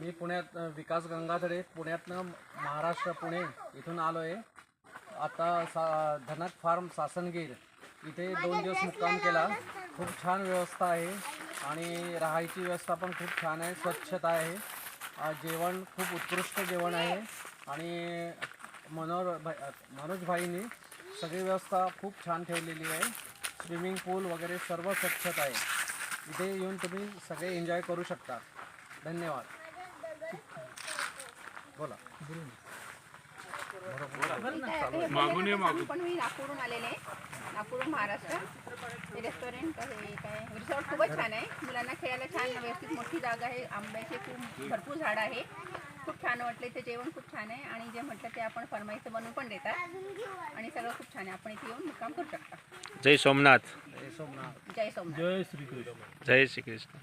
मी पुण्यात विकास गंगाधरे पुण्यातनं महाराष्ट्र पुणे इथून आलो आहे. आता धनक फार्म सासनगीर इथे 2 दिवस मुक्काम केला. खूप छान व्यवस्था आहे आणि राहायची व्यवस्था पण खूप छान आहे, स्वच्छता आहे. जेवण खूप उत्कृष्ट जेवण आहे आणि मनोज भाईंनी सगळी व्यवस्था खूप छान ठेवलेली आहे. स्विमिंग पूल वगैरे सर्व स्वच्छता आहे. इथे येऊन तुम्ही सगळे एन्जॉय करू शकता. धन्यवाद. बोला. पण मी नागपूरहून आलेले आहे, नागपूरहून महाराष्ट्र. हे रेस्टॉरंट आहे काय रिसॉर्ट खूपच छान आहे. मुलांना खेळायला छान व्यवस्थित मोठी जागा आहे. आंब्याचे खूप भरपूर झाडं आहे. खूप छान वाटले. ते जेवण खूप छान आहे आणि जे म्हटलं ते आपण फरमाईचं बनवून पण देतात आणि सगळं खूप छान आहे. आपण इथे येऊन मुक्काम करू शकता. जय सोमनाथ. जय सोमनाथ. जय सोमनाथ. जय श्रीकृष्ण. जय श्रीकृष्ण.